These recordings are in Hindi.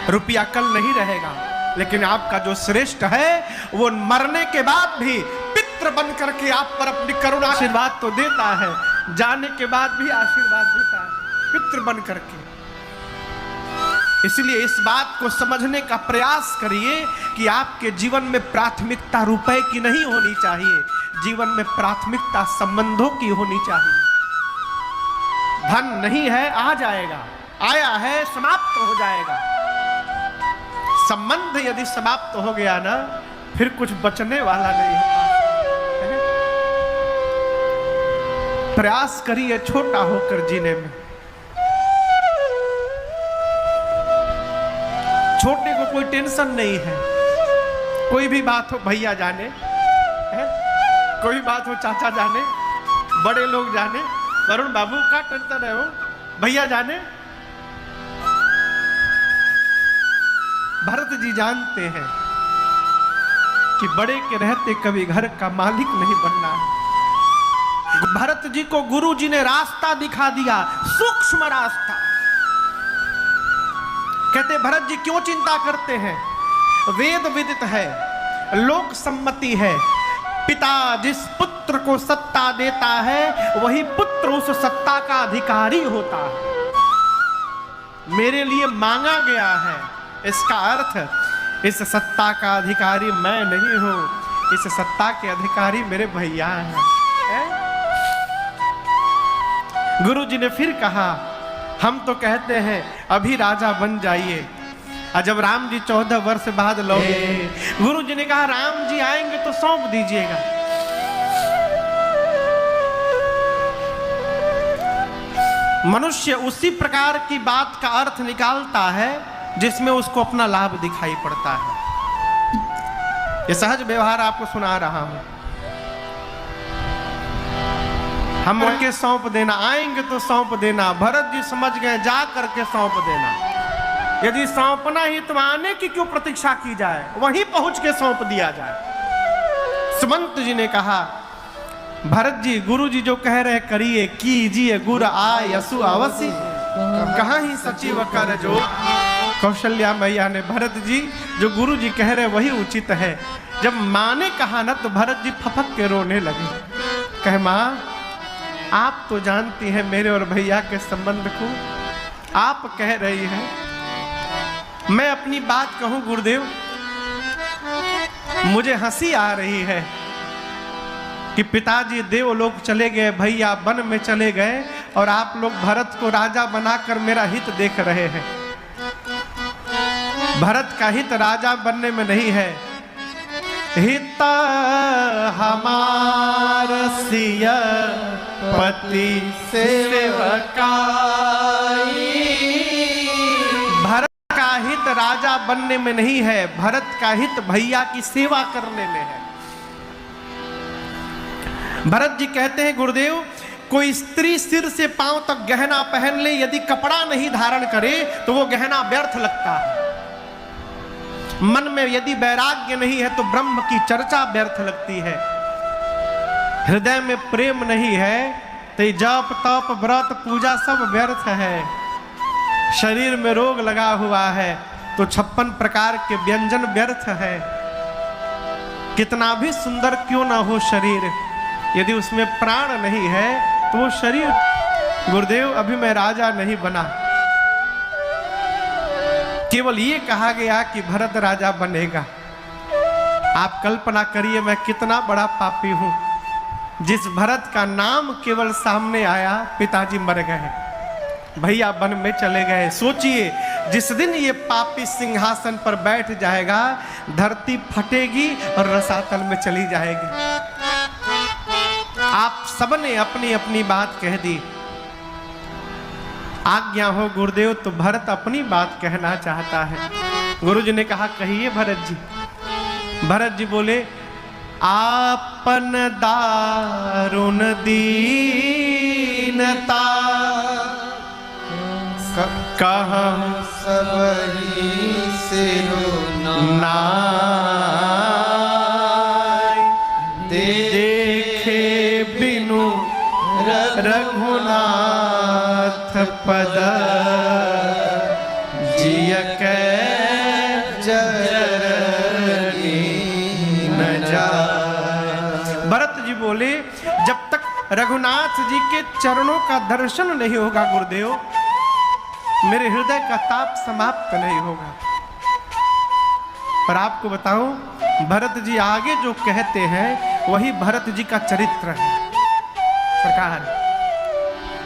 रुपया कल नहीं रहेगा, लेकिन आपका जो श्रेष्ठ है वो मरने के बाद भी पितृ बन करके आप पर अपनी करुणा आशीर्वाद तो देता है, जाने के बाद भी आशीर्वाद देता है पितृ बन करके। इसलिए इस बात को समझने का प्रयास करिए कि आपके जीवन में प्राथमिकता रुपए की नहीं होनी चाहिए, जीवन में प्राथमिकता संबंधों की होनी चाहिए। धन नहीं है, आ जाएगा, आया है, समाप्त हो जाएगा। संबंध यदि समाप्त हो गया ना, फिर कुछ बचने वाला नहीं है। प्रयास करिए छोटा होकर जीने में। छोटे को कोई टेंशन नहीं है, कोई भी बात हो भैया जाने है, कोई बात हो चाचा जाने, बड़े लोग जाने, वरुण बाबू का टेंशन है, वो भैया जाने। भरत जी जानते हैं कि बड़े के रहते कभी घर का मालिक नहीं बनना है। भरत जी को गुरु जी ने रास्ता दिखा दिया, सूक्ष्म रास्ता। कहते भरत जी क्यों चिंता करते हैं, वेद विदित है, लोक सम्मति है, पिता जिस पुत्र को सत्ता देता है वही पुत्र उस सत्ता का अधिकारी होता है। मेरे लिए मांगा गया है, इसका अर्थ इस सत्ता का अधिकारी मैं नहीं हूं, इस सत्ता के अधिकारी मेरे भैया हैं। गुरु जी ने फिर कहा, हम तो कहते हैं अभी राजा बन जाइए, और जब राम जी 14 वर्ष बाद लौटे, गुरु जी ने कहा राम जी आएंगे तो सौंप दीजिएगा। मनुष्य उसी प्रकार की बात का अर्थ निकालता है जिसमें उसको अपना लाभ दिखाई पड़ता है। ये सहज व्यवहार आपको सुना रहा हूं। हम उनके सौंप देना, आएंगे तो सौंप देना। भरत जी समझ गए, जा करके सौंप देना। यदि सौंपना ही तो आने की क्यों प्रतीक्षा की जाए, वहीं पहुंच के सौंप दिया जाए। सुमंत जी ने कहा, भरत जी गुरु जी जो कह रहे करिए, कीजिए गुर आय यसु अवश्य, कहाँ ही सचिव कर जो। कौशल्या मैया ने, भरत जी जो गुरु जी कह रहे वही उचित है। जब माँ ने कहा ना तो भरत जी फपक के रोने लगे। कहे माँ, आप तो जानती हैं मेरे और भैया के संबंध को, आप कह रही हैं, मैं अपनी बात कहूं गुरुदेव, मुझे हंसी आ रही है कि पिताजी देवलोक चले गए, भैया वन में चले गए, और आप लोग भरत को राजा बनाकर मेरा हित देख रहे हैं। भरत का हित राजा बनने में नहीं है, हित हमार सिय पति सेवकाई। भरत का हित राजा बनने में नहीं है, भरत का हित भैया की सेवा करने में है। भरत जी कहते हैं गुरुदेव, कोई स्त्री सिर से पांव तक गहना पहन ले, यदि कपड़ा नहीं धारण करे तो वो गहना व्यर्थ लगता है। मन में यदि वैराग्य नहीं है तो ब्रह्म की चर्चा व्यर्थ लगती है। हृदय में प्रेम नहीं है तो जप तप व्रत पूजा सब व्यर्थ है। शरीर में रोग लगा हुआ है तो 56 प्रकार के व्यंजन व्यर्थ है। कितना भी सुंदर क्यों ना हो शरीर, यदि उसमें प्राण नहीं है तो वो शरीर। गुरुदेव अभी मैं राजा नहीं बना, केवल ये कहा गया कि भरत राजा बनेगा। आप कल्पना करिए मैं कितना बड़ा पापी हूं, जिस भरत का नाम केवल सामने आया पिताजी मर गए, भैया वन में चले गए। सोचिए जिस दिन ये पापी सिंहासन पर बैठ जाएगा, धरती फटेगी और रसातल में चली जाएगी। आप सबने अपनी अपनी बात कह दी, आज्ञा हो गुरुदेव तो भरत अपनी बात कहना चाहता है। गुरु जी ने कहा कहिए भरत जी। भरत जी बोले, आपन दारुण दीनता कहम सबही सिरुनाई, देखे बिनु रघुनाथ पद जिय कै रघुनाथ जी के चरणों का दर्शन नहीं होगा गुरुदेव, मेरे हृदय का ताप समाप्त नहीं होगा। पर आपको बताऊं, भरत जी आगे जो कहते हैं वही भरत जी का चरित्र है सरकार।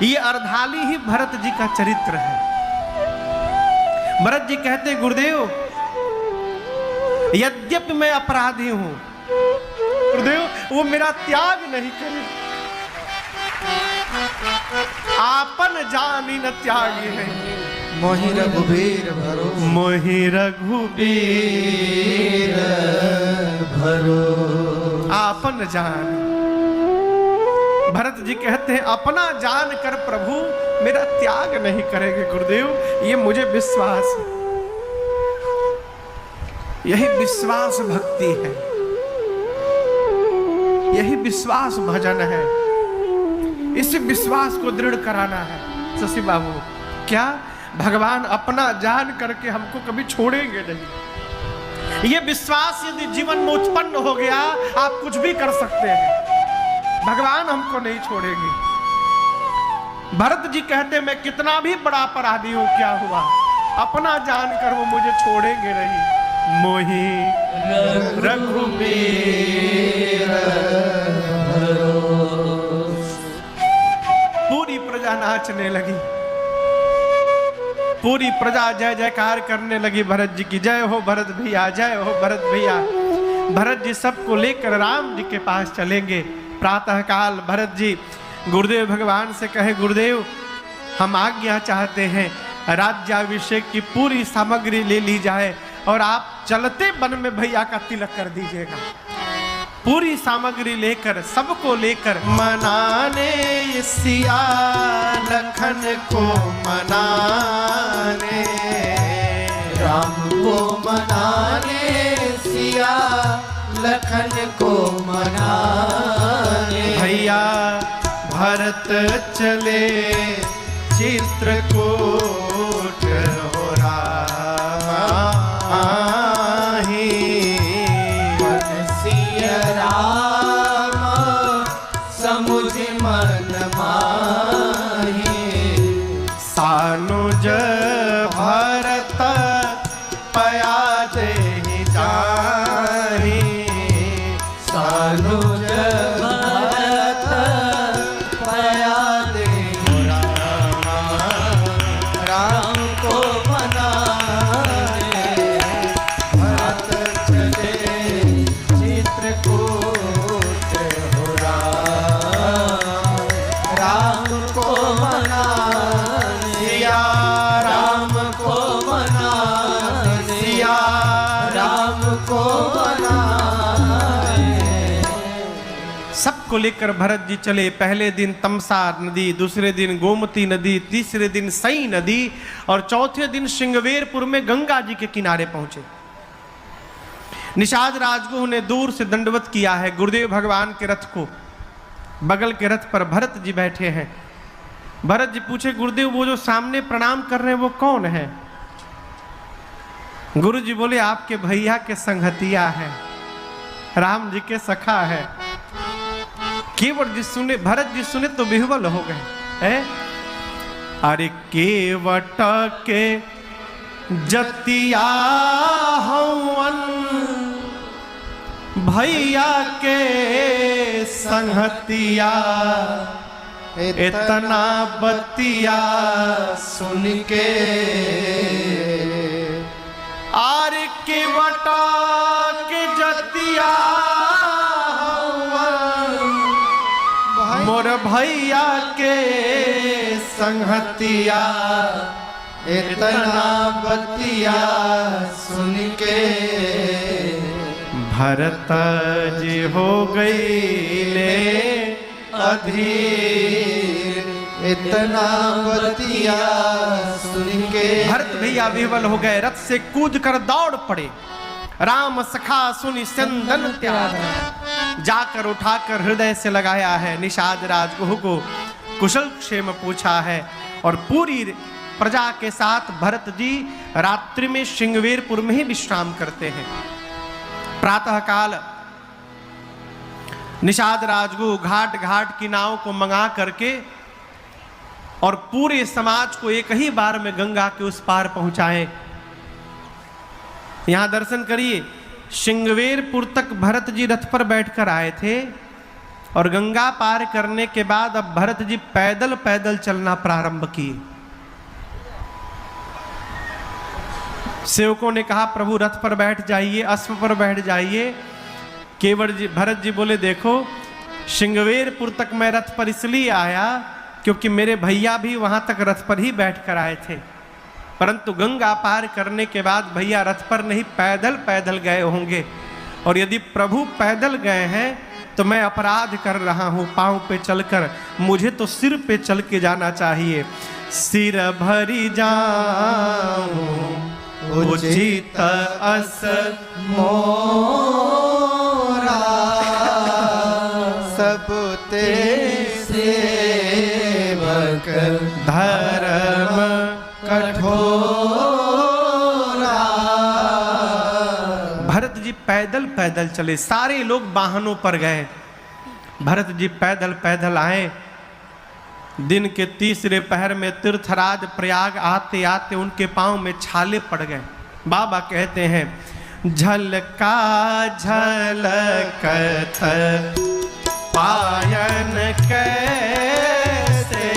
ये अर्धाली ही भरत जी का चरित्र है। भरत जी कहते गुरुदेव, यद्यपि मैं अपराधी हूं, गुरुदेव वो मेरा त्याग नहीं करे। आपन जानी न त्यागी है, मोहि रघुबीर भरो, मोहि रघुबीर भरो। आपन जान। भरत जी कहते हैं अपना जान कर प्रभु मेरा त्याग नहीं करेंगे गुरुदेव, ये मुझे विश्वास है। यही विश्वास भक्ति है, यही विश्वास भजन है। इसी विश्वास को दृढ़ कराना है शशि बाबू। क्या भगवान अपना जान करके हमको कभी छोड़ेंगे नहीं। ये विश्वास यदि जीवन में उत्पन्न हो गया, आप कुछ भी कर सकते हैं, भगवान हमको नहीं छोड़ेंगे। भरत जी कहते मैं कितना भी बड़ा अपराधी हूं, क्या हुआ, अपना जानकर वो मुझे छोड़ेंगे नहीं। मोहि रघुबीर भरो। पूरी प्रजा नाचने लगी, पूरी प्रजा जय जयकार करने लगी भरत जी की। जय हो भरत भैया, जय हो भरत भैया। भरत जी सबको लेकर राम जी के पास चलेंगे। प्रातःकाल भरत जी गुरुदेव भगवान से कहे, गुरुदेव हम आज्ञा चाहते हैं, राज्याभिषेक की पूरी सामग्री ले ली जाए और आप चलते वन में भैया का तिलक कर दीजिएगा। पूरी सामग्री लेकर, सबको लेकर मनाने सिया लखन को मनाने, राम को मनाने सिया लखन को मनाने। भैया भरत चले चित्रकूट हो राही, सिया राम समुझ मन माही। सानुज भरत पया दे जाही, सानुज भरत पया दे राम को मनाने। भरत चले चित्रकूट हो राम को मनाने। सिया राम को मनाने, सिया राम को मनाने। सबको लेकर भरत जी चले। पहले दिन तमसा नदी, दूसरे दिन गोमती नदी, तीसरे दिन सई नदी और चौथे दिन श्रृंगवेरपुर में गंगा जी के किनारे पहुंचे। निषाद राजगुह ने दूर से दंडवत किया है गुरुदेव भगवान के रथ को। बगल के रथ पर भरत जी बैठे हैं। भरत जी पूछे, गुरुदेव वो जो सामने प्रणाम कर रहे हैं वो कौन है? गुरु जी बोले, आपके भैया के संगतिया है, राम जी के सखा है। केवट जी सुने, भरत जी सुने तो विह्वल हो गए। अरे केवट के जतिया हवन भैया के संगतिया, इतना बतिया सुन के। आर केवट के जतिया मोर भैया के संगतिया, इतना बतिया सुन के। भरत जी हो गई ले अधीर, इतना बतिया सुन के। भरत भैया विह्वल हो गए, रथ से कूद कर दौड़ पड़े। राम सखा सुनि चंदन त्याग, जाकर उठाकर हृदय से लगाया है। निषाद राजगुह को कुशल क्षेम पूछा है और पूरी प्रजा के साथ भरत जी रात्रि में श्रृंगवेरपुर में ही विश्राम करते हैं। प्रातःकाल निषाद राजगुरु घाट घाट की नाव को मंगा करके और पूरे समाज को एक ही बार में गंगा के उस पार पहुंचाए। यहां दर्शन करिए, श्रृंगवेरपुर तक भरत जी रथ पर बैठकर आए थे और गंगा पार करने के बाद अब भरत जी पैदल पैदल चलना प्रारंभ किए। सेवकों ने कहा प्रभु रथ पर बैठ जाइए, अश्व पर बैठ जाइए। केवल जी भरत जी बोले देखो, श्रृंगवेरपुर तक मैं रथ पर इसलिए आया क्योंकि मेरे भैया भी वहां तक रथ पर ही बैठ कर आए थे, परंतु गंगा पार करने के बाद भैया रथ पर नहीं पैदल पैदल गए होंगे, और यदि प्रभु पैदल गए हैं तो मैं अपराध कर रहा हूं पांव पे चलकर, मुझे तो सिर पे चल के जाना चाहिए। सिर भरी जाऊं उचित अस मोरा सब ते सेवक धर्म कठोरा। भरत जी पैदल पैदल चले, सारे लोग वाहनों पर गए, भरत जी पैदल पैदल आए। दिन के तीसरे पहर में तीर्थराज प्रयाग आते आते उनके पांव में छाले पड़ गए। बाबा कहते हैं झलका झलकत पायन कैसे,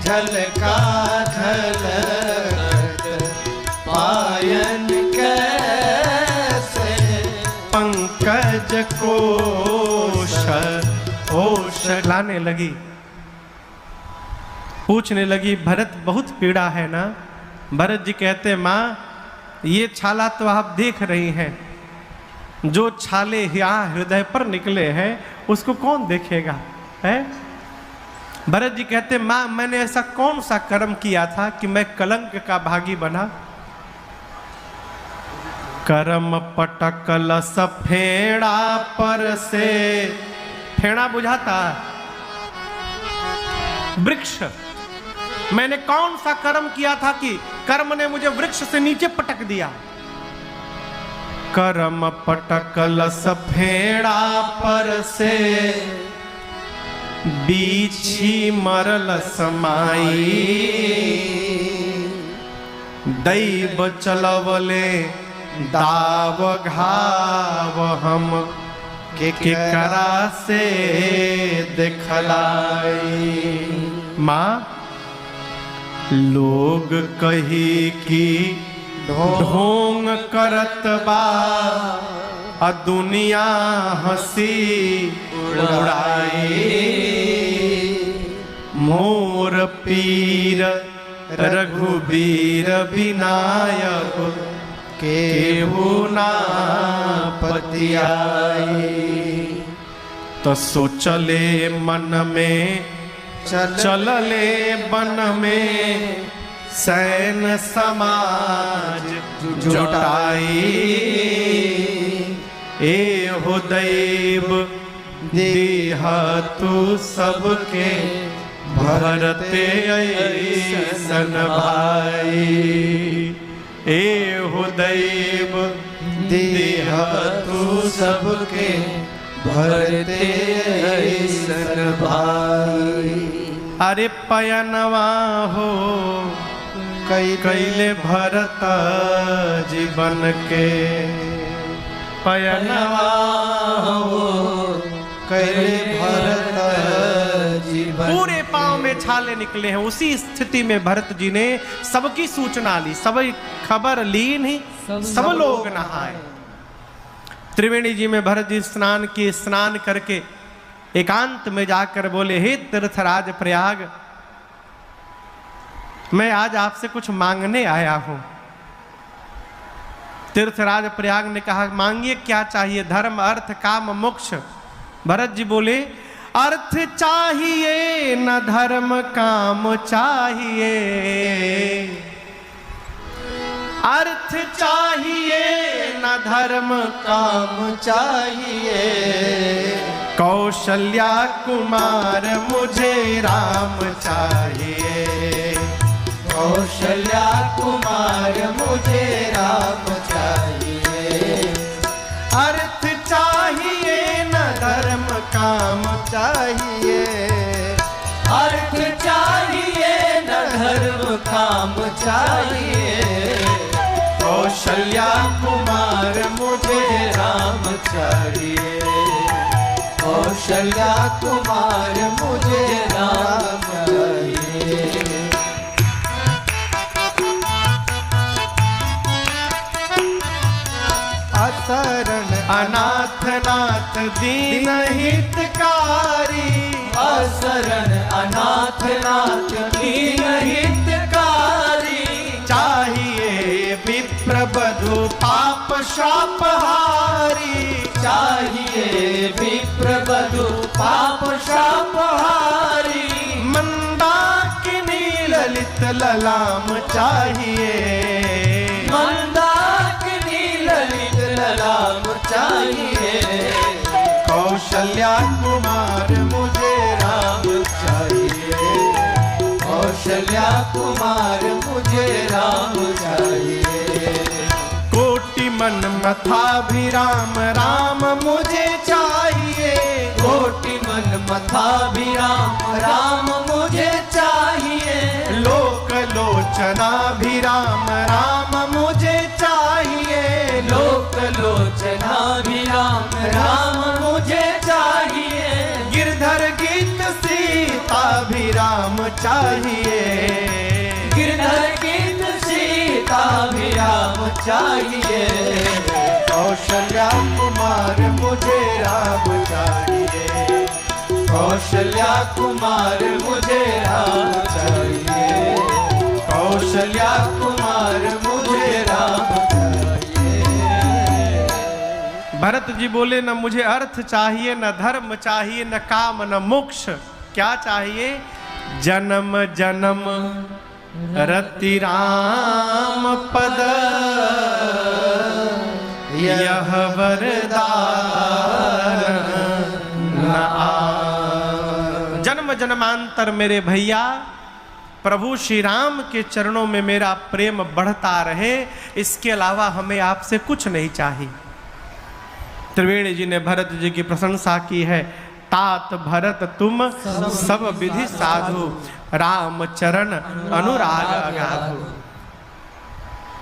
झलका झलकत पायन कैसे, पंकज कोश होश लाने लगी। पूछने लगी भरत बहुत पीड़ा है ना? भरत जी कहते माँ ये छाला तो आप देख रही हैं, जो छाले यहाँ हृदय पर निकले हैं उसको कौन देखेगा है? भरत जी कहते माँ मैंने ऐसा कौन सा कर्म किया था कि मैं कलंक का भागी बना? कर्म पटकल सफेड़ा पर से, फेड़ा बुझाता वृक्ष, मैंने कौन सा कर्म किया था कि कर्म ने मुझे वृक्ष से नीचे पटक दिया? कर्म पटकल सफेड़ा पर से, बीछी मरल समाई, दैव चलवले दाव घाव हम के करा से देखलाई। माँ लोग कही कि ढोंग करत बा, आ दुनिया हंसी उड़ाई, मोर पीर रघुबीर विनायक केहू ना पतियाई। तो सोचले मन में चलले बन में, सैन समाज जुटाई, ए हो दैव देह तू सबके भरते ऐसन भाई, ए हो दैव देह तू सबके भरते ऐसन भाई। अरे पयनवा हो कैले भरत जीवन के, पयनवा हो कैले भरत जीवन, पूरे पांव में छाले निकले हैं। उसी स्थिति में भरत जी ने सबकी सूचना ली, सब खबर ली, नहीं सब लोग नहाए। त्रिवेणी जी में भरत जी स्नान किए, स्नान करके एकांत में जाकर बोले हे तीर्थराज प्रयाग, मैं आज आपसे कुछ मांगने आया हूं। तीर्थराज प्रयाग ने कहा मांगिए क्या चाहिए? धर्म अर्थ काम मोक्ष। भरत जी बोले अर्थ चाहिए न धर्म काम चाहिए, अर्थ चाहिए न धर्म काम चाहिए, कौशल्या कुमार मुझे राम चाहिए, कौशल्या कुमार मुझे राम चाहिए, अर्थ चाहिए न धर्म काम चाहिए। कौशल्या कुमार मुझे राम चाहिए। कौशल्या कुमार मुझे राम चाहिए। असरण अनाथ नाथ दीन हितकारी। असरण अनाथ नाथ दीन हितकारी। चाहिए विप्र बधु पाप शापहारी। चाहिए विप्र बधु पाप शापहारी। मंदाकिनी ललित ललाम चाहिए। मंदाकिनी ललित ललाम चाहिए। कौशल्या कुमार मुझे राम चाहिए। कौशल्या कुमार मुझे राम चाहिए। कोटि मन मथाभिराम राम मुझे चाहिए। कोटि मन मथाभिराम राम मुझे चाहिए। लोक लोचनाभिराम राम मुझे चाहिए। लोक लोचनाभिराम राम मुझे चाहिए। गिरधर गीत सीताभिराम चाहिए। गिरधर गीत सीताभिराम चाहिए। कौशल्या कुमार मुझे राम चाहिए। कौशल्या कुमार मुझे राम चाहिए। कौशल्या कुमार मुझे राम चाहिए। भरत जी बोले न मुझे अर्थ चाहिए, न धर्म चाहिए, न काम, न मोक्ष। क्या चाहिए? जन्म जन्म रति राम पद यह वरदान न आए। जन्म जन्मांतर मेरे भैया प्रभु श्री राम के चरणों में मेरा प्रेम बढ़ता रहे, इसके अलावा हमें आपसे कुछ नहीं चाहिए। त्रिवेणी जी ने भरत जी की प्रशंसा की है। तात भरत तुम सब विधि साधु, राम चरण अनुराग अगाधु।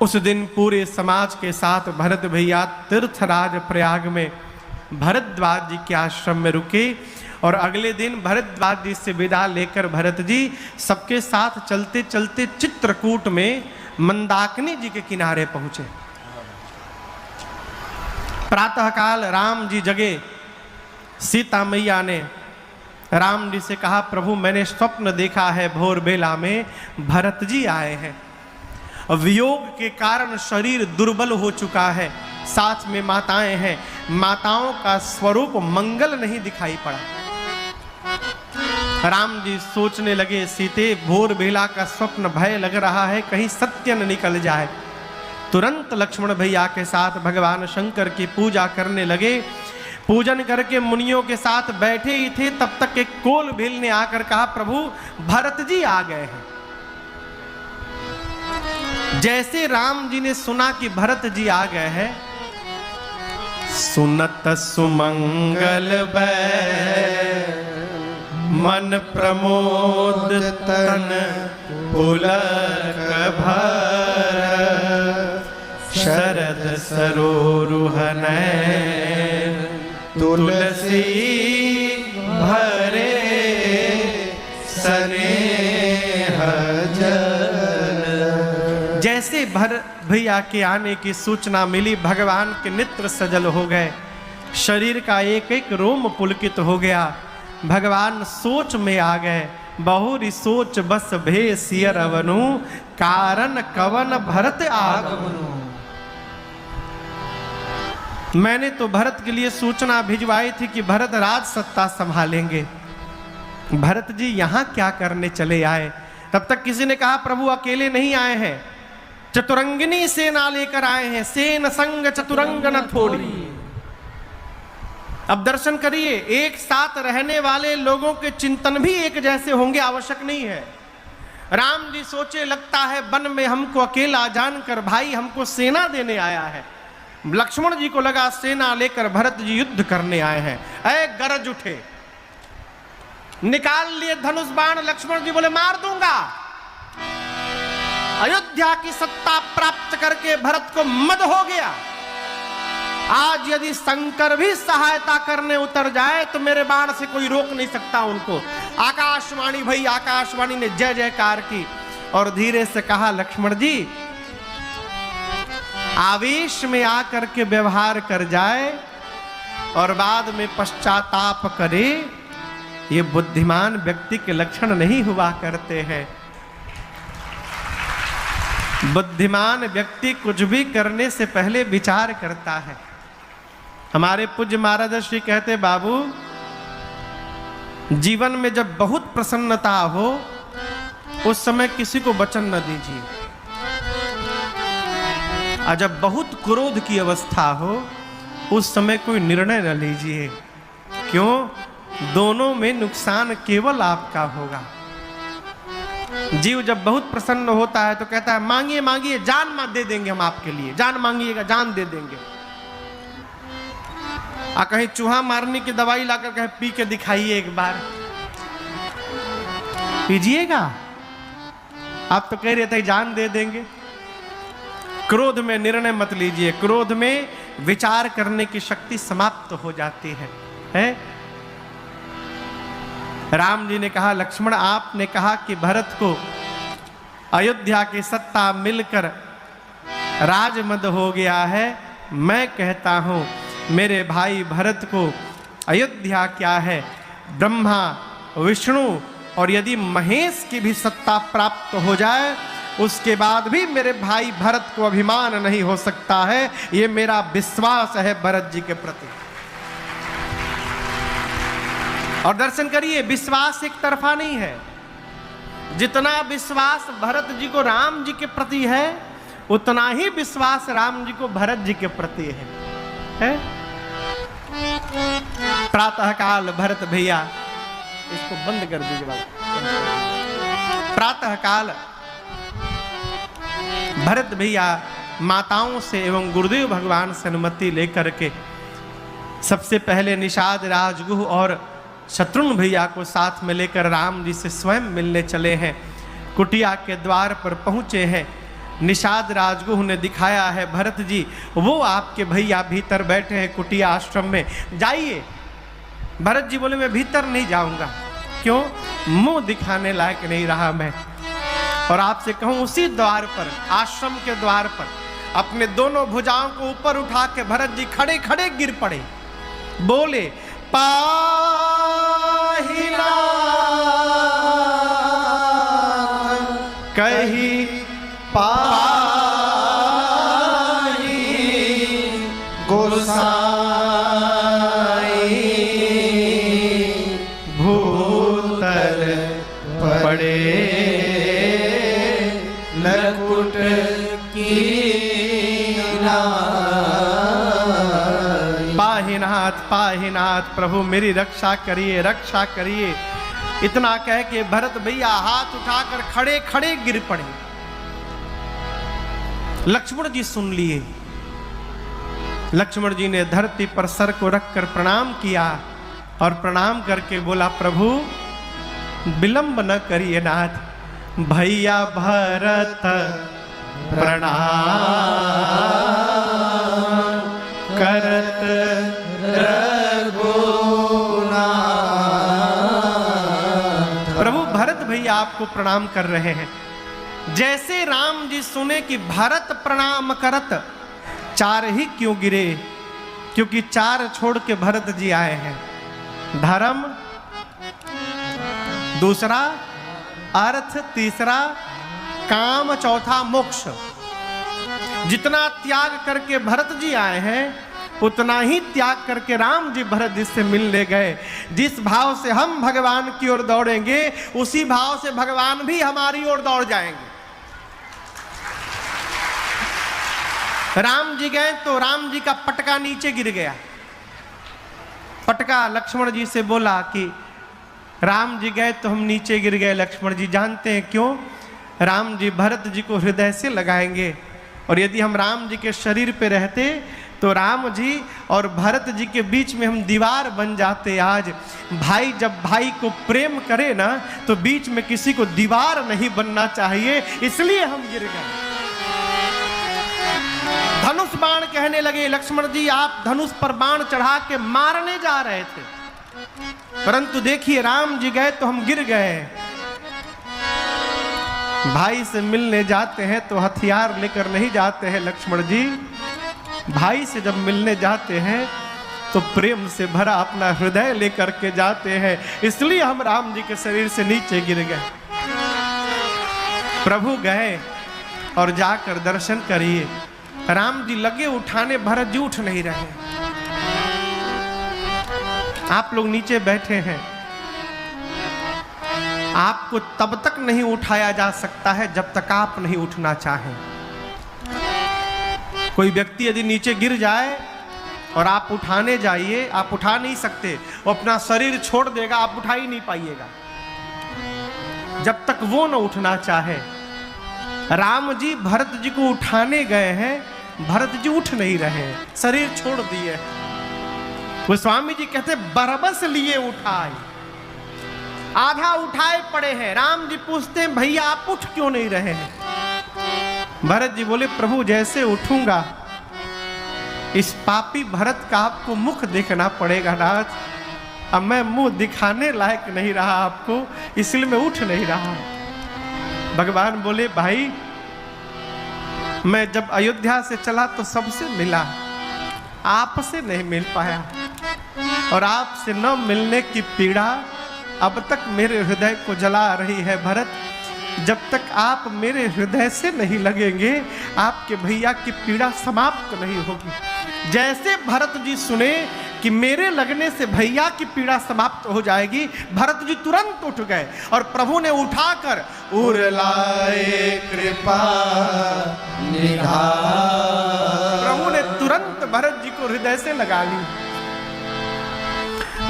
उस दिन पूरे समाज के साथ भरत भैया तीर्थराज प्रयाग में भरद्वाज जी के आश्रम में रुके और अगले दिन भरद्वाज जी से विदा लेकर भरत जी सबके साथ चलते चलते चित्रकूट में मंदाकिनी जी के किनारे पहुंचे। प्रातःकाल राम जी जगे। सीता मैया ने राम जी से कहा, प्रभु मैंने स्वप्न देखा है, भोर बेला में भरत जी आए हैं। वियोग के कारण शरीर दुर्बल हो चुका है, साथ में माताएं हैं, माताओं का स्वरूप मंगल नहीं दिखाई पड़ा। राम जी सोचने लगे, सीते भोर बेला का स्वप्न भय लग रहा है, कहीं सत्य न निकल जाए। तुरंत लक्ष्मण भैया के साथ भगवान शंकर की पूजा करने लगे। पूजन करके मुनियों के साथ बैठे ही थे, तब तक एक कोल भील ने आकर कहा, प्रभु भरत जी आ गए हैं। जैसे राम जी ने सुना कि भरत जी आ गए हैं, सुनत सुमंगल मन प्रमोद तन पुलक भर, शरद सरोरुहन तुलसी भरे स्नेह जल। जैसे भरत भैया के आने की सूचना मिली, भगवान के नेत्र सजल हो गए, शरीर का एक एक रोम पुलकित हो गया। भगवान सोच में आ गए। बहुरी सोच बस भे सियर अवनु, कारण कवन भरत आगमनु। मैंने तो भरत के लिए सूचना भिजवाई थी कि भरत राज सत्ता संभालेंगे, भरत जी यहाँ क्या करने चले आए। तब तक किसी ने कहा, प्रभु अकेले नहीं आए हैं, चतुरंगिनी सेना लेकर आए हैं, सेन संग चतुरंग न थोड़ी। अब दर्शन करिए, एक साथ रहने वाले लोगों के चिंतन भी एक जैसे होंगे आवश्यक नहीं है। राम जी सोचे, लगता है वन में हमको अकेला जानकर भाई हमको सेना देने आया है। लक्ष्मण जी को लगा सेना लेकर भरत जी युद्ध करने आए हैं। ऐ गरज उठे, निकाल लिए धनुष बाण। लक्ष्मण जी बोले, मार दूंगा। अयोध्या की सत्ता प्राप्त करके भरत को मद हो गया। आज यदि शंकर भी सहायता करने उतर जाए तो मेरे बाण से कोई रोक नहीं सकता उनको। आकाशवाणी भई, आकाशवाणी ने जय जयकार की और धीरे से कहा, लक्ष्मण जी आवेश में आकर के व्यवहार कर जाए और बाद में पश्चाताप करे, ये बुद्धिमान व्यक्ति के लक्षण नहीं हुआ करते हैं। बुद्धिमान व्यक्ति कुछ भी करने से पहले विचार करता है। हमारे पूज्य महाराज श्री कहते, बाबू जीवन में जब बहुत प्रसन्नता हो उस समय किसी को वचन न दीजिए, और जब बहुत क्रोध की अवस्था हो उस समय कोई निर्णय न लीजिए। क्यों? दोनों में नुकसान केवल आपका होगा। जीव जब बहुत प्रसन्न होता है तो कहता है, मांगिए मांगिए, जान दे देंगे हम आपके लिए, जान मांगिएगा जान दे देंगे। आ कहीं चूहा मारने की दवाई लाकर कहे पी के दिखाइए एक बार, पीजिएगा? आप तो कह रहे थे जान दे देंगे। क्रोध में निर्णय मत लीजिए, क्रोध में विचार करने की शक्ति समाप्त हो जाती है? राम जी ने कहा, लक्ष्मण आपने कहा कि भरत को अयोध्या की सत्ता मिलकर राजमद हो गया है। मैं कहता हूं मेरे भाई भरत को अयोध्या क्या है, ब्रह्मा विष्णु और यदि महेश की भी सत्ता प्राप्त हो जाए उसके बाद भी मेरे भाई भरत को अभिमान नहीं हो सकता है। ये मेरा विश्वास है भरत जी के प्रति। और दर्शन करिए, विश्वास एक तरफा नहीं है। जितना विश्वास भरत जी को राम जी के प्रति है उतना ही विश्वास राम जी को भरत जी के प्रति है? प्रातः काल भरत भैया, इसको बंद कर दीजिए बाबू। प्रातः काल भरत भैया माताओं से एवं गुरुदेव भगवान से अनुमति लेकर के सबसे पहले निषाद राजगुह और शत्रुघ्न भैया को साथ में लेकर राम जी से स्वयं मिलने चले हैं। कुटिया के द्वार पर पहुंचे हैं। निषाद राजगुह ने दिखाया है, भरत जी वो आपके भैया भीतर बैठे हैं कुटिया आश्रम में, जाइए। भरत जी बोले, मैं भीतर नहीं जाऊंगा। क्यों? मुंह दिखाने लायक नहीं रहा मैं। और आपसे कहूं, उसी द्वार पर, आश्रम के द्वार पर अपने दोनों भुजाओं को ऊपर उठा के भरत जी खड़े खड़े गिर पड़े, बोले, पाहि नाथ कही पाहि गोसाई, भूतल पड़े लकुट की पाहिनाथ पाहिनाथ, प्रभु मेरी रक्षा करिए रक्षा करिए। इतना कह के भरत भैया हाथ उठाकर खड़े खड़े गिर पड़े। लक्ष्मण जी सुन लिए। लक्ष्मण जी ने धरती पर सर को रखकर प्रणाम किया और प्रणाम करके बोला, प्रभु विलंब न करिए नाथ, भैया भरत प्रणाम करत रघुनाथ। प्रभु भरत भैया आपको प्रणाम कर रहे हैं। जैसे राम जी सुने कि भरत प्रणाम करत, चार ही क्यों गिरे? क्योंकि चार छोड़ के भरत जी आए हैं। धर्म, दूसरा अर्थ, तीसरा काम, चौथा मोक्ष। जितना त्याग करके भरत जी आए हैं उतना ही त्याग करके राम जी भरत जी से मिलने गए। जिस भाव से हम भगवान की ओर दौड़ेंगे उसी भाव से भगवान भी हमारी ओर दौड़ जाएंगे। राम जी गए तो राम जी का पटका नीचे गिर गया। पटका लक्ष्मण जी से बोला कि राम जी गए तो हम नीचे गिर गए। लक्ष्मण जी जानते हैं क्यों? राम जी भरत जी को हृदय से लगाएंगे और यदि हम राम जी के शरीर पे रहते तो राम जी और भरत जी के बीच में हम दीवार बन जाते। आज भाई जब भाई को प्रेम करे ना तो बीच में किसी को दीवार नहीं बनना चाहिए, इसलिए हम गिर गए। धनुष बाण कहने लगे, लक्ष्मण जी आप धनुष पर बाण चढ़ा के मारने जा रहे थे, परंतु देखिए राम जी गए तो हम गिर गए। भाई से मिलने जाते हैं तो हथियार लेकर नहीं जाते हैं लक्ष्मण जी, भाई से जब मिलने जाते हैं तो प्रेम से भरा अपना हृदय लेकर के जाते हैं, इसलिए हम राम जी के शरीर से नीचे गिर गए। प्रभु गए और जाकर दर्शन करिए, राम जी लगे उठाने, भरत जी उठ नहीं रहे। आप लोग नीचे बैठे हैं, आपको तब तक नहीं उठाया जा सकता है जब तक आप नहीं उठना चाहें। कोई व्यक्ति यदि नीचे गिर जाए और आप उठाने जाइए, आप उठा नहीं सकते, वो अपना शरीर छोड़ देगा, आप उठा ही नहीं पाइएगा जब तक वो न उठना चाहे। राम जी भरत जी को उठाने गए हैं, भरत जी उठ नहीं रहे, शरीर छोड़ दिए। वो स्वामी जी कहते बरबस लिए उठाए, आधा उठाए पड़े हैं। राम जी पूछते हैं भैया आप उठ क्यों नहीं रहे हैं? भरत जी बोले प्रभु जैसे उठूंगा इस पापी भरत का आपको मुख देखना पड़ेगा नाथ, अब मैं मुंह दिखाने लायक नहीं रहा आपको, इसलिए मैं उठ नहीं रहा। भगवान बोले भाई मैं जब अयोध्या से चला तो सबसे मिला, आपसे नहीं मिल पाया, और आपसे न मिलने की पीड़ा अब तक मेरे हृदय को जला रही है भरत। जब तक आप मेरे हृदय से नहीं लगेंगे आपके भैया की पीड़ा समाप्त नहीं होगी। जैसे भरत जी सुने कि मेरे लगने से भैया की पीड़ा समाप्त हो जाएगी, भरत जी तुरंत उठ गए और प्रभु ने उठाकर उर लाए कृपा निधान, प्रभु ने तुरंत भरत जी को हृदय से लगा ली।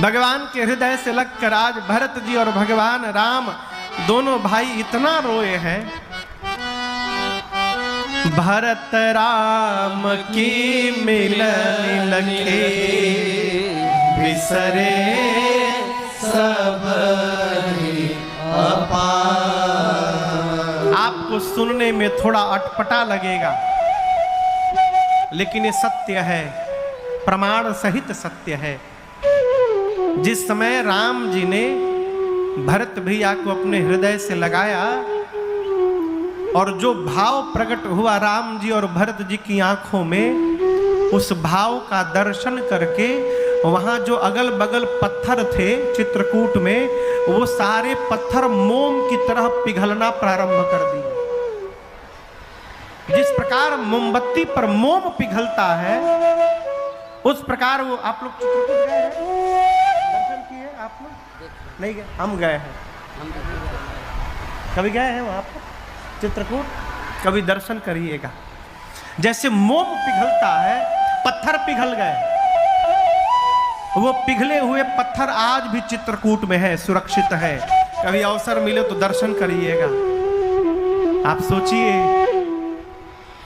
भगवान के हृदय से लगकर आज भरत जी और भगवान राम दोनों भाई इतना रोए हैं। भरत राम की मिलन लखे बिसरे सब अपार। आपको सुनने में थोड़ा अटपटा लगेगा, लेकिन ये सत्य है, प्रमाण सहित सत्य है। जिस समय राम जी ने भरत भैया को अपने हृदय से लगाया और जो भाव प्रकट हुआ राम जी और भरत जी की आंखों में, उस भाव का दर्शन करके वहां जो अगल बगल पत्थर थे चित्रकूट में, वो सारे पत्थर मोम की तरह पिघलना प्रारंभ कर दिए। जिस प्रकार मोमबत्ती पर मोम पिघलता है उस प्रकार वो। आप लोग चित्रकूट गए हैं, दर्शन किए आप लोग? नहीं गए? हम गए हैं, कभी गए हैं वहां पर चित्रकूट, कभी दर्शन करिएगा। जैसे मोम पिघलता है, पत्थर पिघल गए, वो पिघले हुए पत्थर आज भी चित्रकूट में है, सुरक्षित है। कभी अवसर मिले तो दर्शन करिएगा। आप सोचिए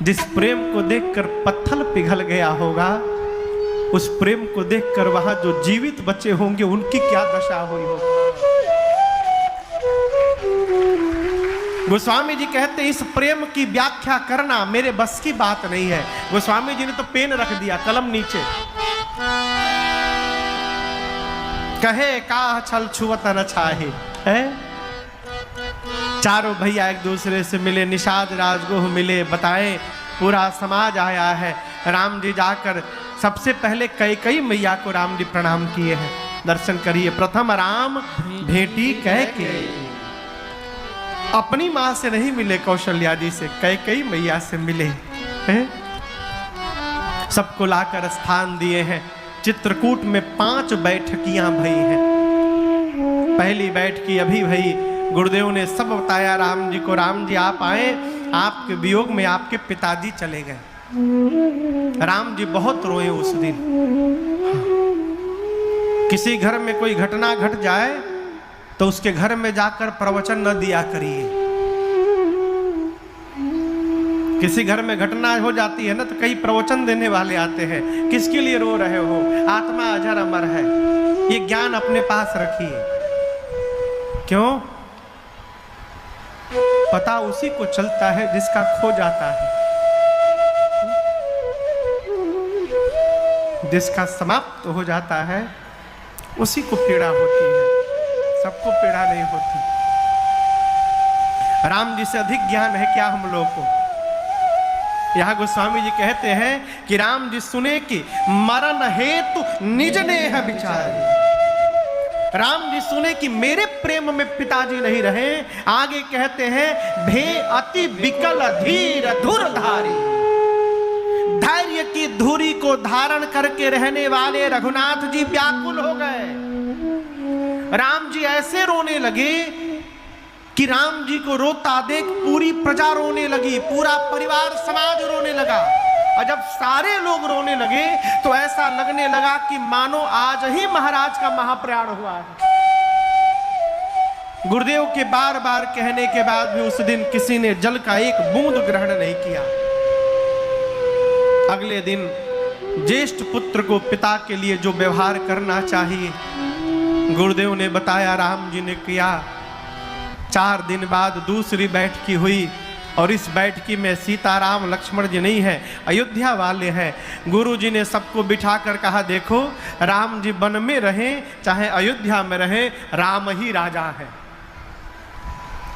जिस प्रेम को देखकर पत्थर पिघल गया होगा, उस प्रेम को देखकर वहां जो जीवित बचे होंगे उनकी क्या दशा हुई होगी। गोस्वामी जी कहते इस प्रेम की व्याख्या करना मेरे बस की बात नहीं है। गोस्वामी जी ने तो पेन रख दिया, कलम नीचे, कहे का छल छुअत न चाहे है। चारों भैया एक दूसरे से मिले, निषाद राजगुह मिले, बताएं पूरा समाज आया है। राम जी जाकर सबसे पहले कैकेयी मैया को राम जी प्रणाम किए हैं, दर्शन करिए। प्रथम राम भेटी कह के, अपनी मां से नहीं मिले कौशल्या जी से, कैकेयी मैया से मिले हैं। सबको लाकर स्थान दिए हैं। चित्रकूट में 5 बैठकियां भई हैं। पहली बैठकी अभी भई, गुरुदेव ने सब बताया राम जी को। राम जी आप आए, आपके वियोग में आपके पिताजी चले गए। राम जी बहुत रोए उस दिन। किसी घर में कोई घटना घट जाए तो उसके घर में जाकर प्रवचन न दिया करिए। किसी घर में घटना हो जाती है ना, तो कई प्रवचन देने वाले आते हैं, किसके लिए रो रहे हो, आत्मा अजर अमर है। ये ज्ञान अपने पास रखिए। क्यों? पता उसी को चलता है जिसका खो जाता है, जिसका समाप्त हो जाता है उसी को पीड़ा होती है, सबको पीड़ा नहीं होती। राम जी से अधिक ज्ञान है क्या हम लोग को? यहां गोस्वामी जी कहते हैं कि राम जी सुने कि मरण हेतु निज नेह विचार। राम जी सुने कि मेरे प्रेम में पिताजी नहीं रहे। आगे कहते हैं भे अति विकल धीर धुरधारी। धैर्य की धुरी को धारण करके रहने वाले रघुनाथ जी व्याकुल हो गए। राम जी ऐसे रोने लगे कि राम जी को रोता देख पूरी प्रजा रोने लगी, पूरा परिवार समाज रोने लगा। और जब सारे लोग रोने लगे तो ऐसा लगने लगा कि मानो आज ही महाराज का महाप्रयाण हुआ है। गुरुदेव के बार बार कहने के बाद भी उस दिन किसी ने जल का एक बूंद ग्रहण नहीं किया। अगले दिन ज्येष्ठ पुत्र को पिता के लिए जो व्यवहार करना चाहिए गुरुदेव ने बताया, राम जी ने किया। 4 दिन बाद दूसरी बैठकी हुई और इस बैठकी में सीताराम लक्ष्मण जी नहीं है, अयोध्या वाले हैं। गुरु जी ने सबको बिठाकर कहा, देखो राम जी वन में रहें चाहे अयोध्या में रहें, राम ही राजा है।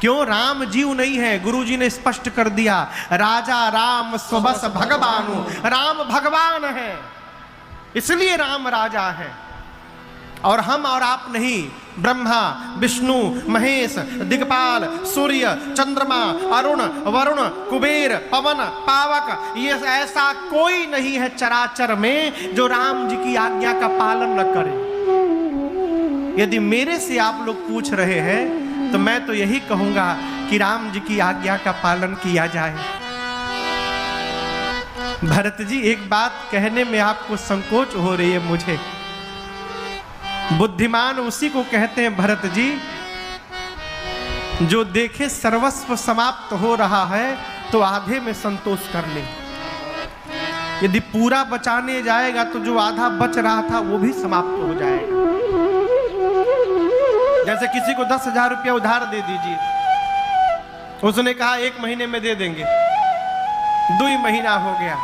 क्यों? राम जीव नहीं है। गुरु जी ने स्पष्ट कर दिया, राजा राम स्वबस भगवानु, राम भगवान है, इसलिए राम राजा है। और हम और आप नहीं, ब्रह्मा विष्णु महेश दिक्पाल सूर्य चंद्रमा अरुण वरुण कुबेर पवन पावक, ये ऐसा कोई नहीं है चराचर में जो राम जी की आज्ञा का पालन न करे। यदि मेरे से आप लोग पूछ रहे हैं तो मैं तो यही कहूंगा कि राम जी की आज्ञा का पालन किया जाए। भरत जी, एक बात कहने में आपको संकोच हो रही है मुझे। बुद्धिमान उसी को कहते हैं भरत जी जो देखे सर्वस्व समाप्त हो रहा है तो आधे में संतोष कर ले। यदि पूरा बचाने जाएगा तो जो आधा बच रहा था वो भी समाप्त हो जाएगा। जैसे किसी को 10,000 रुपया उधार दे दीजिए, उसने कहा 1 महीने में दे देंगे, 2 महीना हो गया,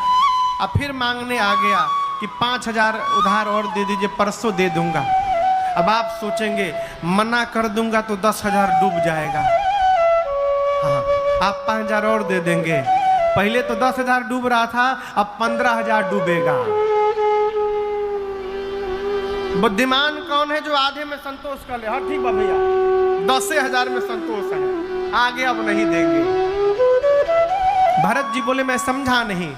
अब फिर मांगने आ गया कि 5,000 उधार और दे दीजिए, परसों दे दूंगा। अब आप सोचेंगे मना कर दूंगा तो 10,000 डूब जाएगा। हाँ, आप 5,000 और दे देंगे। पहले तो 10,000 डूब रहा था, अब 15,000 डूबेगा। बुद्धिमान कौन है? जो आधे में संतोष कर ले। हाँ ठीक है भैया, 10,000 में संतोष है, आगे अब नहीं देंगे। भरत जी बोले मैं समझा नहीं।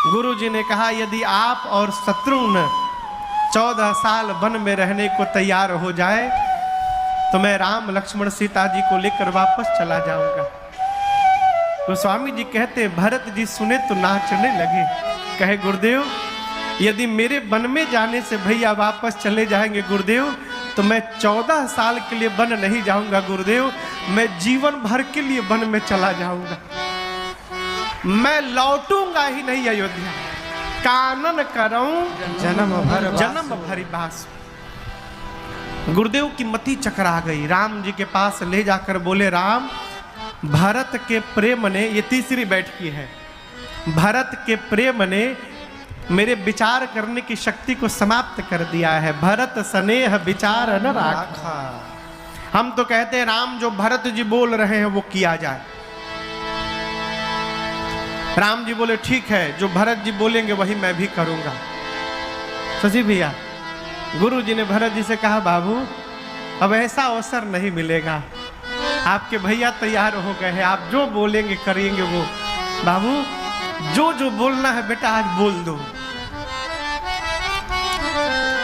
गुरु जी ने कहा यदि आप और शत्रुघ्न 14 साल वन में रहने को तैयार हो जाए तो मैं राम लक्ष्मण सीता जी को लेकर वापस चला जाऊंगा। तो स्वामी जी कहते भरत जी सुने तो नाचने लगे, कहे गुरुदेव यदि मेरे वन में जाने से भैया वापस चले जाएंगे गुरुदेव तो मैं 14 साल के लिए वन नहीं जाऊंगा गुरुदेव, मैं जीवन भर के लिए वन में चला जाऊंगा, मैं लौटूंगा ही नहीं अयोध्या। कानन करऊं जन्म भरी बास। गुरुदेव की मति चकरा गई। राम जी के पास ले जाकर बोले राम, भरत के प्रेम ने, ये तीसरी बैठकी है, भरत के प्रेम ने मेरे विचार करने की शक्ति को समाप्त कर दिया है। भरत स्नेह विचार न राखा। हम तो कहते हैं राम जो भरत जी बोल रहे हैं वो किया जाए। राम जी बोले ठीक है, जो भरत जी बोलेंगे वही मैं भी करूंगा। शशि भैया, गुरु जी ने भरत जी से कहा बाबू अब ऐसा अवसर नहीं मिलेगा, आपके भैया तैयार हो गए हैं, आप जो बोलेंगे करेंगे वो। बाबू जो जो बोलना है बेटा आज बोल दो।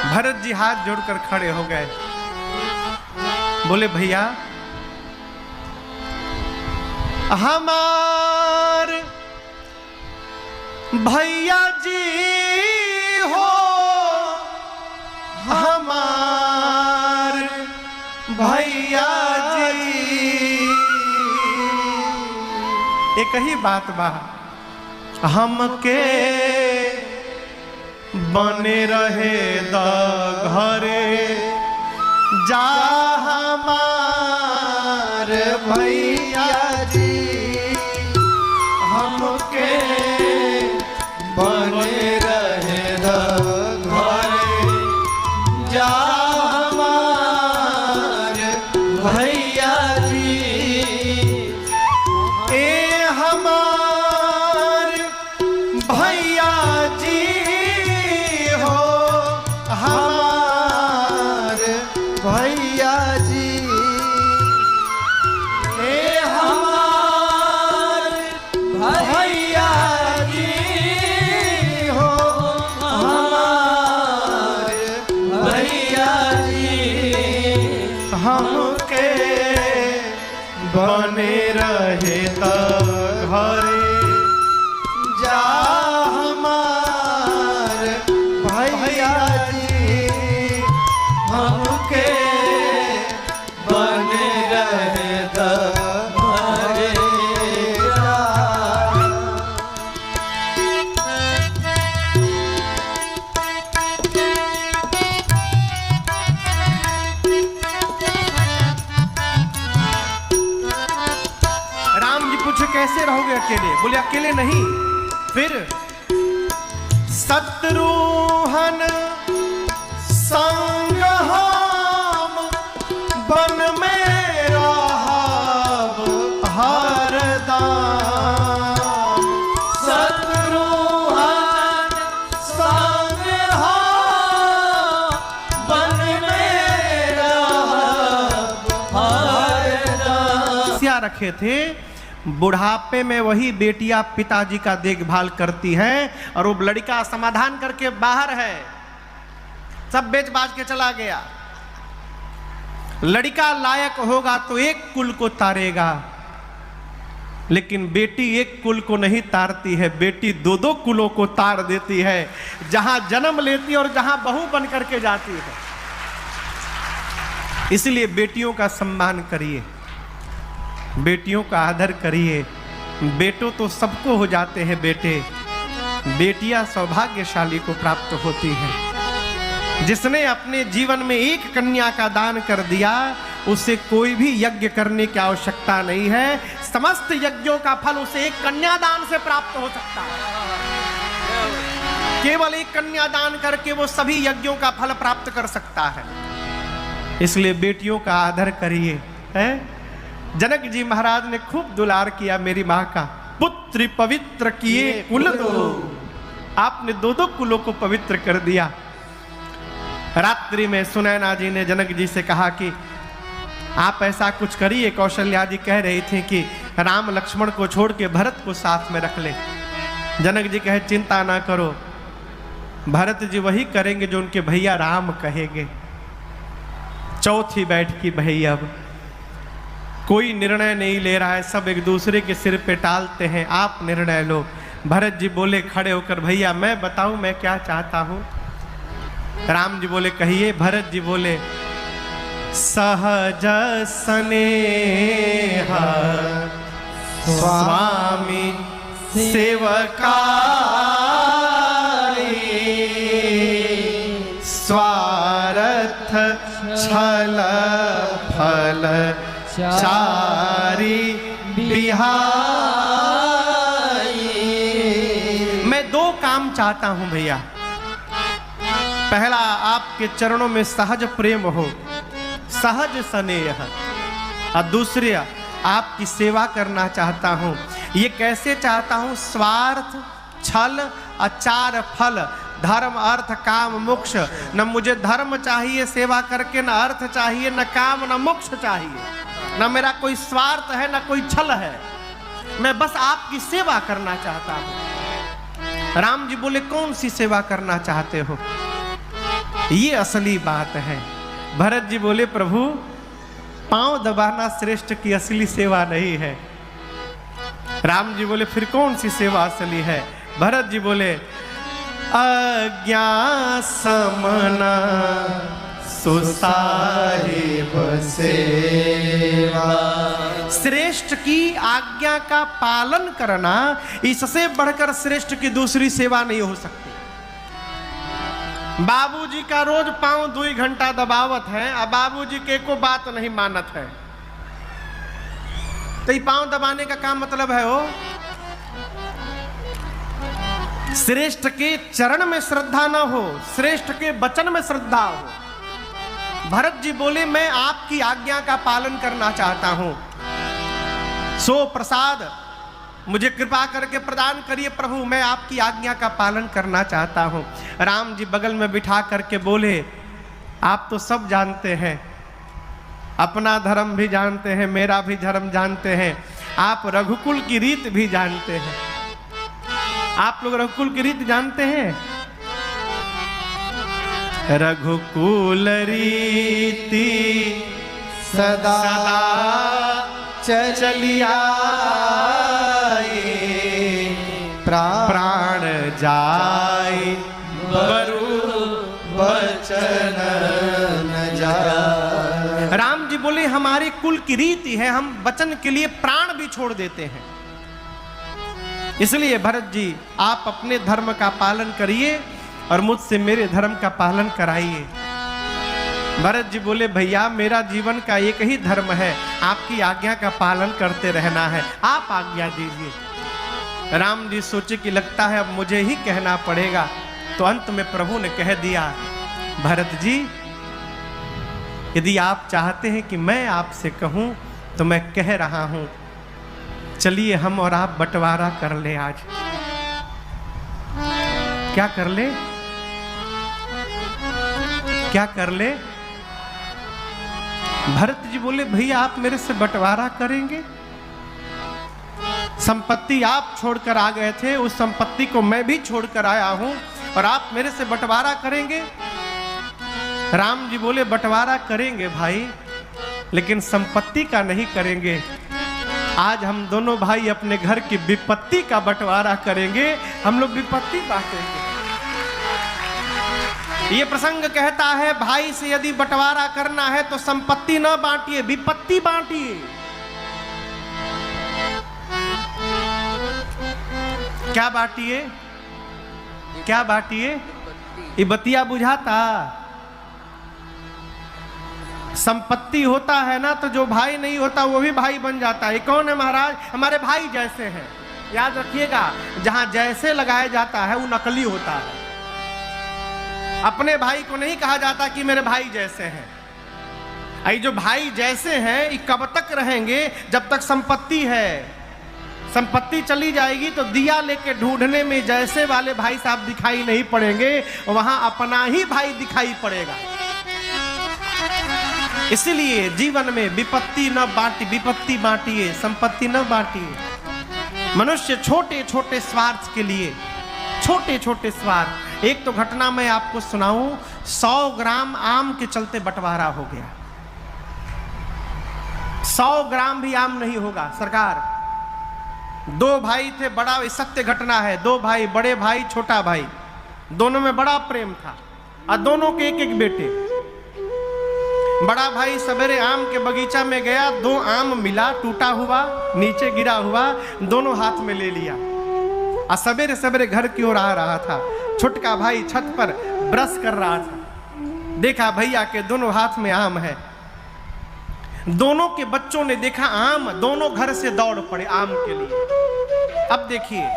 भरत जी हाथ जोड़कर खड़े हो गए, बोले भैया हमार भैया जी हो, हमार भैया जी। एक ही बात बा, हमके बने रहे द घरे जा हमार भैया जी, हमके बने रहे द घरे जा हमार भैया जी। ए हमार भैया जी हो, हमार भैया जी, ए हमार भैया जी हो, हमार भैया जी। हमके बने रहे द घरे जा हमार भैया जी, हमके बने रहे द घरे जा। राम जी पूछे कैसे रहोगे अकेले? बोले अकेले नहीं, फिर शत्रुहन संग हम वन में रहब हरदम। शत्रुहन संग हम वन में रहब हरदम। क्या रखे थे? बुढ़ापे में वही बेटियां पिताजी का देखभाल करती हैं और वो लड़का समाधान करके बाहर है, सब बेच बाच के चला गया। लड़का लायक होगा तो एक कुल को तारेगा, लेकिन बेटी एक कुल को नहीं तारती है, बेटी दो दो कुलों को तार देती है, जहां जन्म लेती है और जहां बहू बन करके जाती है। इसलिए बेटियों का सम्मान करिए, बेटियों का आदर करिए। बेटों तो सबको हो जाते हैं बेटे, बेटियां सौभाग्यशाली को प्राप्त होती हैं। जिसने अपने जीवन में एक कन्या का दान कर दिया, उसे कोई भी यज्ञ करने की आवश्यकता नहीं है। समस्त यज्ञों का फल उसे एक कन्यादान से प्राप्त हो सकता है। केवल एक कन्यादान करके वो सभी यज्ञों का फल प्राप्त कर सकता है। इसलिए बेटियों का आदर करिए। हैं? जनक जी महाराज ने खूब दुलार किया मेरी माँ का। पुत्र पवित्र किए कुल दो, आपने दो दो कुलों को पवित्र कर दिया। रात्रि में सुनैना जी ने जनक जी से कहा कि आप ऐसा कुछ करिए। कौशल्या जी कह रही थी कि राम लक्ष्मण को छोड़ के भरत को साथ में रख ले। जनक जी कहे चिंता ना करो, भरत जी वही करेंगे जो उनके भैया राम कहेंगे। चौथी बैठकी भैया, अब कोई निर्णय नहीं ले रहा है, सब एक दूसरे के सिर पे टालते हैं, आप निर्णय लो। भरत जी बोले खड़े होकर, भैया मैं बताऊं मैं क्या चाहता हूं। राम जी बोले कहिए। भरत जी बोले सहज स्नेह स्वामी सेवकारी, स्वार्थ छल फल चारी बिहारी। मैं दो काम चाहता हूं भैया। पहला, आपके चरणों में सहज प्रेम हो, सहज स्नेह, और दूसरे आपकी सेवा करना चाहता हूं। ये कैसे चाहता हूं? स्वार्थ छल अचार फल, धर्म अर्थ काम मोक्ष। न मुझे धर्म चाहिए सेवा करके, न अर्थ चाहिए, न काम, न मोक्ष चाहिए, न मेरा कोई स्वार्थ है, न कोई छल है। मैं बस आपकी सेवा करना चाहता हूं। राम जी बोले कौन सी सेवा करना चाहते हो? ये असली बात है। भरत जी बोले प्रभु पांव दबाना श्रेष्ठ की असली सेवा नहीं है। राम जी बोले फिर कौन सी सेवा असली है? भरत जी बोले अज्ञा समना सुसाहिब सेवा, श्रेष्ठ की आज्ञा का पालन करना, इससे बढ़कर श्रेष्ठ की दूसरी सेवा नहीं हो सकती। बाबूजी का रोज पांव 2 घंटा दबावत है, अब बाबूजी के को बात नहीं मानत है, तो ये पांव दबाने का काम मतलब है वो श्रेष्ठ के चरण में श्रद्धा न हो, श्रेष्ठ के वचन में श्रद्धा हो। भरत जी बोले मैं आपकी आज्ञा का पालन करना चाहता हूं, सो प्रसाद मुझे कृपा करके प्रदान करिए प्रभु, मैं आपकी आज्ञा का पालन करना चाहता हूं। राम जी बगल में बिठा करके बोले आप तो सब जानते हैं, अपना धर्म भी जानते हैं, मेरा भी धर्म जानते हैं, आप रघुकुल की रीत भी जानते हैं। आप लोग रघुकुल की रीत जानते हैं? रघुकुल रीति सदा चलिया प्राण जाए बरु बचन न जाए। राम जी बोले हमारे कुल की रीति है, हम वचन के लिए प्राण भी छोड़ देते हैं। इसलिए भरत जी आप अपने धर्म का पालन करिए और मुझसे मेरे धर्म का पालन कराइए। भरत जी बोले भैया मेरा जीवन का एक ही धर्म है, आपकी आज्ञा का पालन करते रहना है, आप आज्ञा दीजिए। राम जी सोचे कि लगता है अब मुझे ही कहना पड़ेगा, तो अंत में प्रभु ने कह दिया भरत जी यदि आप चाहते हैं कि मैं आपसे कहूं तो मैं कह रहा हूं, चलिए हम और आप बंटवारा कर ले। आज क्या कर ले? क्या कर ले? भरत जी बोले भैया आप मेरे से बंटवारा करेंगे? संपत्ति आप छोड़कर आ गए थे, उस संपत्ति को मैं भी छोड़कर आया हूं और आप मेरे से बंटवारा करेंगे? राम जी बोले बंटवारा करेंगे भाई, लेकिन संपत्ति का नहीं करेंगे। आज हम दोनों भाई अपने घर की विपत्ति का बंटवारा करेंगे, हम लोग विपत्ति बांटेंगे। ये प्रसंग कहता है भाई से यदि बंटवारा करना है तो संपत्ति न बांटिए, विपत्ति बांटिए। क्या बांटिए? क्या बांटिए? ये बतिया बुझाता? संपत्ति होता है ना तो जो भाई नहीं होता वो भी भाई बन जाता है। ये कौन है महाराज? हमारे भाई जैसे हैं। याद रखिएगा, जहां जैसे लगाया जाता है वो नकली होता है। अपने भाई को नहीं कहा जाता कि मेरे भाई जैसे हैं। ये जो भाई जैसे हैं ये कब तक रहेंगे? जब तक संपत्ति है। संपत्ति चली जाएगी तो दिया लेके ढूंढने में जैसे वाले भाई साहब दिखाई नहीं पड़ेंगे, वहां अपना ही भाई दिखाई पड़ेगा। इसलिए जीवन में विपत्ति न बांटी, विपत्ति बांटिए, संपत्ति न बांटिए। मनुष्य छोटे छोटे स्वार्थ के लिए, छोटे छोटे स्वार्थ। एक तो घटना मैं आपको सुनाऊं, 100 ग्राम आम के चलते बंटवारा हो गया। 100 ग्राम भी आम नहीं होगा सरकार। 2 भाई थे, बड़ा सत्य घटना है। 2 भाई, बड़े भाई छोटा भाई, दोनों में बड़ा प्रेम था और दोनों के एक एक बेटे। बड़ा भाई सवेरे आम के बगीचा में गया, 2 आम मिला, टूटा हुआ, नीचे गिरा हुआ, दोनों हाथ में ले लिया और सवेरे सवेरे घर की ओर आ रहा था। छोटका भाई छत पर ब्रश कर रहा था, देखा भैया के दोनों हाथ में आम है। दोनों के बच्चों ने देखा आम, दोनों घर से दौड़ पड़े आम के लिए। अब देखिए,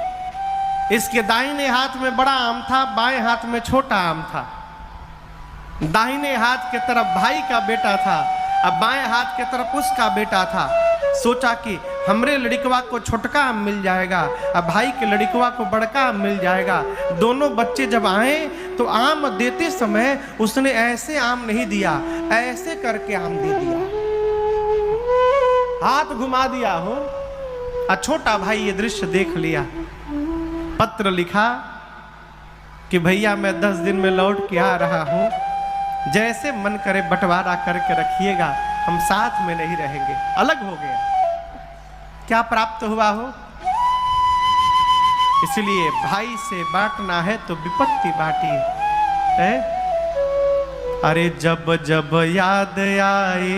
इसके दाहिने हाथ में बड़ा आम था, बाएं हाथ में छोटा आम था। दाहिने हाथ के तरफ भाई का बेटा था, अब बाएं हाथ के तरफ उसका बेटा था। सोचा कि हमरे लड़कवा को छोटका आम मिल जाएगा, अब भाई के लड़कवा को बड़का आम मिल जाएगा। दोनों बच्चे जब आए तो आम देते समय उसने ऐसे आम नहीं दिया, ऐसे करके आम दे दिया, हाथ घुमा दिया हो। और छोटा भाई ये दृश्य देख लिया, पत्र लिखा कि भैया मैं 10 दिन में लौट के आ रहा हूं, जैसे मन करे बंटवारा करके रखिएगा, हम साथ में नहीं रहेंगे। अलग हो गया। क्या प्राप्त हुआ हो? इसलिए भाई से बांटना है तो विपत्ति बांटिए। अरे जब जब याद आए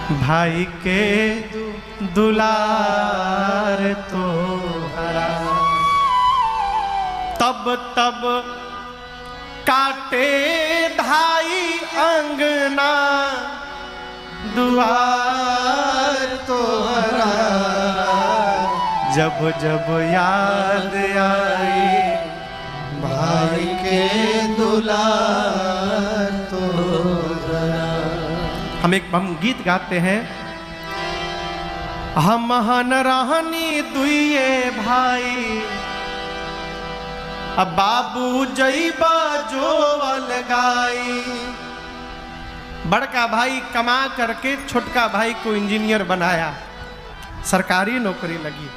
भाई के दुलार तो हरा, तब तब काटे धाई अंगना द्वार तो हरा, जब जब याद आई भाई के दुलार तो हरा। हम गीत गाते हैं। हम हन रहनी दुइये भाई, अब बाबू जईबा जो अलगाई। बड़का भाई कमा करके छोटका भाई को इंजीनियर बनाया, सरकारी नौकरी लगी,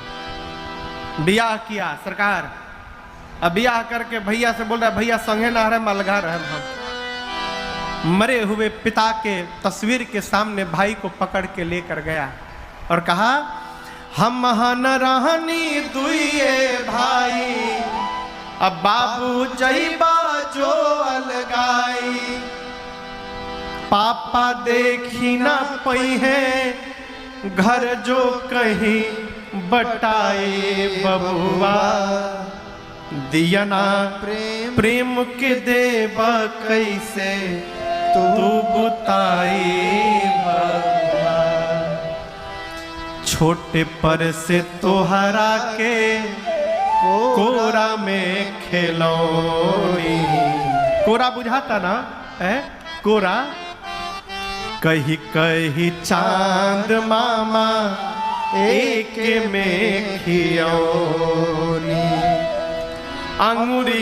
ब्याह किया सरकार। अब ब्याह करके भैया से बोल रहा है भैया संगे ना रहे अलगा रहे हम। मरे हुए पिता के तस्वीर के सामने भाई को पकड़ के लेकर गया और कहा हम हन रहनी दुइये भाई, अब बाबू जईबा जो अलगाई। पापा देखी ना पई है घर जो कहीं बटाए बबुआ, दियना प्रेम के देवा कैसे तू बुताई बबुआ। छोटे पर से तोहरा के कोरा में खिलौनी, कोरा बुझाता ना है कोरा, कही कही चांद मामा एक में खिलौनी। अंगूरी